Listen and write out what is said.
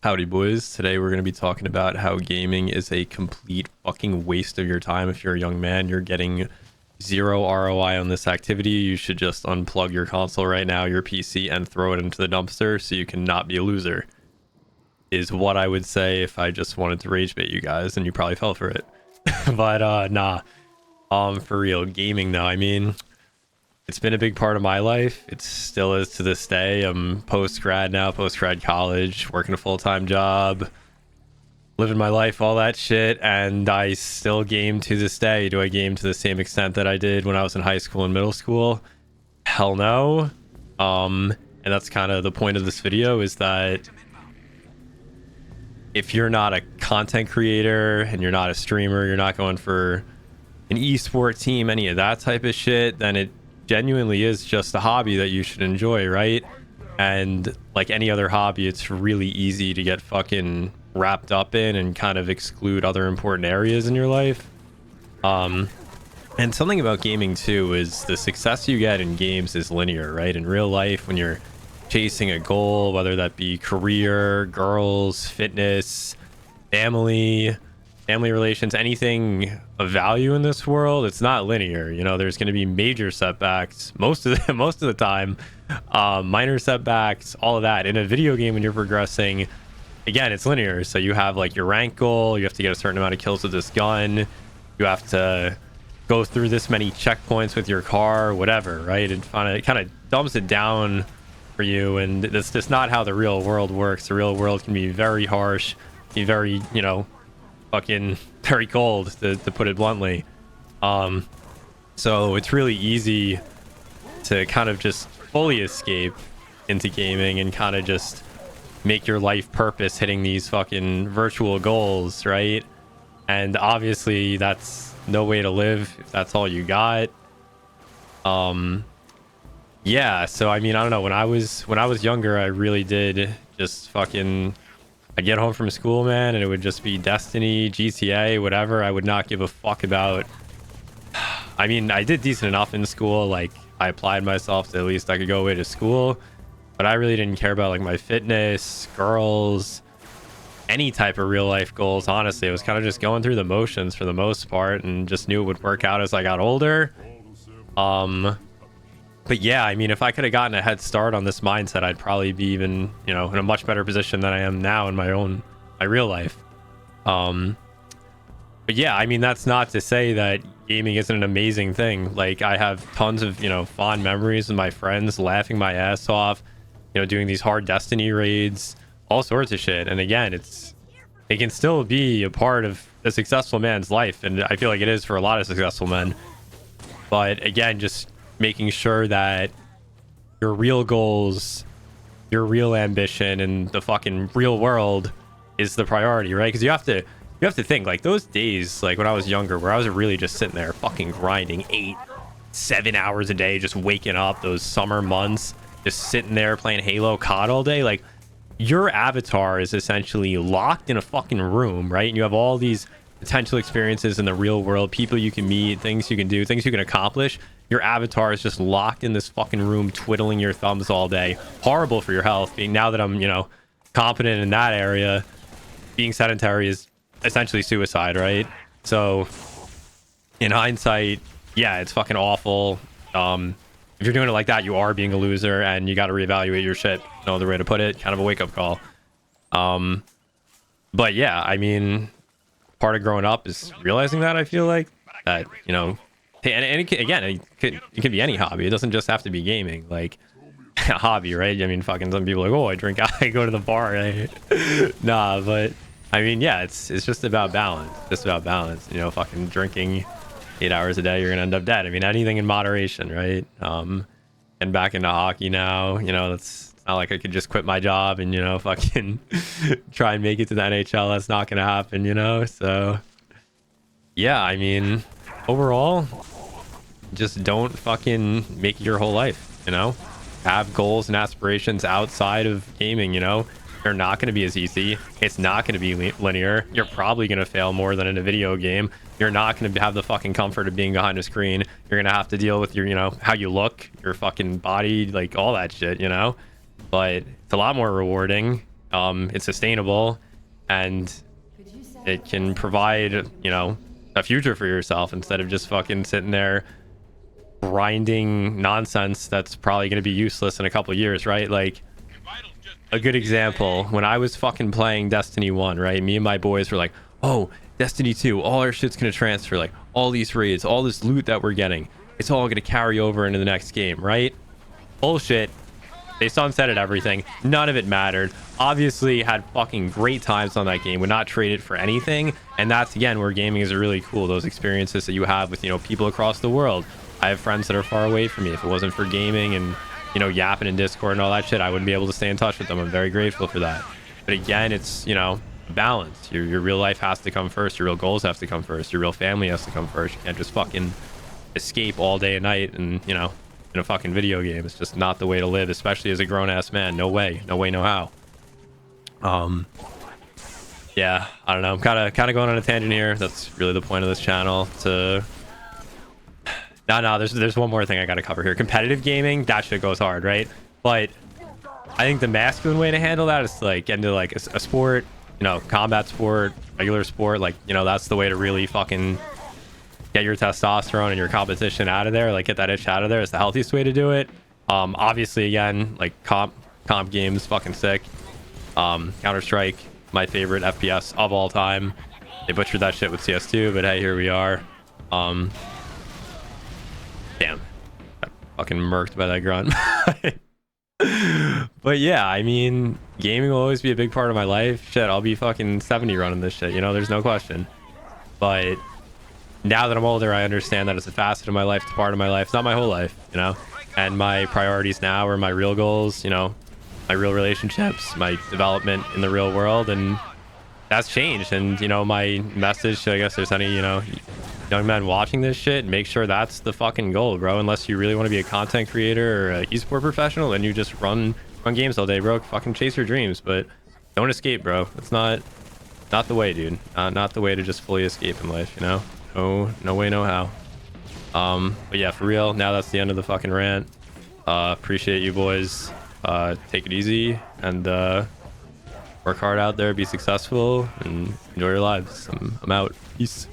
Howdy boys, today we're going to be talking about how gaming is a complete fucking waste of your time. If you're a young man, you're getting zero ROI on this activity. You should just unplug your console right now, your PC, and throw it into the dumpster so you can not be a loser. Is what I would say if I just wanted to rage bait you guys, and you probably fell for it. But nah. For real, gaming though, I mean, it's been a big part of my life. It still is to this day. I'm post-grad now, post-grad college, working a full-time job, living my life, all that shit, and I still game to this day. Do I game to the same extent that I did when I was in high school and middle school? Hell no. And that's kind of the point of this video, is that if you're not a content creator and you're not a streamer, you're not going for an esport team, any of that type of shit, then it genuinely is just a hobby that you should enjoy, right? And like any other hobby, it's really easy to get fucking wrapped up in and kind of exclude other important areas in your life. And something about gaming too is the success you get in games is linear, right? In real life, when you're chasing a goal, whether that be career, girls, fitness, family relations, anything of value in this world, it's not linear. You know, there's going to be major setbacks most of the time, minor setbacks, all of that. In a video game, when you're progressing, again, it's linear. So you have like your rank goal, you have to get a certain amount of kills with this gun, you have to go through this many checkpoints with your car, whatever, right? It kind of dumps it down for you, and that's just not how the real world works. The real world can be very harsh, be very, you know, fucking very cold, to put it bluntly. So it's really easy to kind of just fully escape into gaming and kind of just make your life purpose hitting these fucking virtual goals, right? And obviously that's no way to live if that's all you got. Yeah, so I mean, I don't know, when I was younger, I really did just fucking, I'd get home from school, man, and it would just be Destiny, GTA, whatever. I would not give a fuck about. I mean, I did decent enough in school. Like, I applied myself to at least I could go away to school. But I really didn't care about, like, my fitness, girls, any type of real life goals, honestly. I was kind of just going through the motions for the most part and just knew it would work out as I got older. But yeah, I mean, if I could have gotten a head start on this mindset, I'd probably be even, you know, in a much better position than I am now in my real life. But yeah, I mean, that's not to say that gaming isn't an amazing thing. Like, I have tons of, you know, fond memories with my friends, laughing my ass off, you know, doing these hard Destiny raids, all sorts of shit. And again, it can still be a part of a successful man's life, and I feel like it is for a lot of successful men. But again, just making sure that your real goals, your real ambition, and the fucking real world is the priority, right? Because you have to think, like, those days, like when I was younger, where I was really just sitting there fucking grinding 8-7 hours a day, just waking up, those summer months, just sitting there playing Halo COD all day. Like, your avatar is essentially locked in a fucking room, right? And you have all these potential experiences in the real world, people you can meet, things you can do, things you can accomplish. Your avatar is just locked in this fucking room, twiddling your thumbs all day. Horrible for your health. Being, now that I'm, you know, competent in that area, being sedentary is essentially suicide, right? So in hindsight, yeah, it's fucking awful. If you're doing it like that, you are being a loser, and you got to reevaluate your shit. No other way to put it. Kind of a wake-up call. But yeah, I mean, part of growing up is realizing that. I feel like that, you know, and it can, again, it can be any hobby. It doesn't just have to be gaming. Like, a hobby, right? I mean, fucking some people are like, oh, I drink, I go to the bar, right? Nah, but I mean, yeah, it's just about balance. Just about balance. You know, fucking drinking 8 hours a day, you're gonna end up dead. I mean, anything in moderation, right? And back into hockey now, you know, it's not like I could just quit my job and, you know, fucking try and make it to the NHL. That's not gonna happen, you know? So yeah, I mean, overall, just don't fucking make it your whole life, you know? Have goals and aspirations outside of gaming, you know? They're not going to be as easy. It's not going to be linear. You're probably going to fail more than in a video game. You're not going to have the fucking comfort of being behind a screen. You're going to have to deal with your, you know, how you look, your fucking body, like all that shit, you know? But it's a lot more rewarding. It's sustainable, and it can provide, you know, a future for yourself instead of just fucking sitting there grinding nonsense that's probably going to be useless in a couple years, right? Like, a good example, when I was fucking playing Destiny 1, right? Me and my boys were like, oh, Destiny 2, all our shit's going to transfer, like all these raids, all this loot that we're getting, it's all going to carry over into the next game, right? Bullshit. They sunsetted everything. None of it mattered. Obviously had fucking great times on that game. Would not trade it for anything. And that's, again, where gaming is really cool. Those experiences that you have with, you know, people across the world. I have friends that are far away from me. If it wasn't for gaming and, you know, yapping in Discord and all that shit, I wouldn't be able to stay in touch with them. I'm very grateful for that. But again, it's, you know, balance. Your real life has to come first. Your real goals have to come first. Your real family has to come first. You can't just fucking escape all day and night and, you know, in a fucking video game. It's just not the way to live, especially as a grown-ass man. No way, no how. Yeah, I don't know, I'm kind of going on a tangent here. That's really the point of this channel. To there's one more thing I gotta cover here. Competitive gaming, that shit goes hard, right? But I think the masculine way to handle that is to, like, get into like a sport, you know, combat sport, regular sport. Like, you know, that's the way to really fucking get your testosterone and your competition out of there. Like, get that itch out of there. It's the healthiest way to do it. Obviously, again, like comp games, fucking sick. Counter-Strike, my favorite FPS of all time. They butchered that shit with CS2, but hey, here we are. Damn, got fucking murked by that grunt. But yeah, I mean, gaming will always be a big part of my life. Shit, I'll be fucking 70 running this shit, you know, there's no question. But now that I'm older, I understand that it's a facet of my life, it's a part of my life. It's not my whole life, you know? And my priorities now are my real goals, you know, my real relationships, my development in the real world, and that's changed. And, you know, my message to, I guess there's any, you know, young men watching this shit, make sure that's the fucking goal, bro. Unless you really want to be a content creator or an esport professional, then you just run games all day, bro. Fucking chase your dreams, but don't escape, bro. It's not the way, dude. Not the way to just fully escape in life, you know? No way, no how. But yeah, for real, now that's the end of the fucking rant. Appreciate you boys. Take it easy and work hard out there, be successful, and enjoy your lives. I'm out. Peace.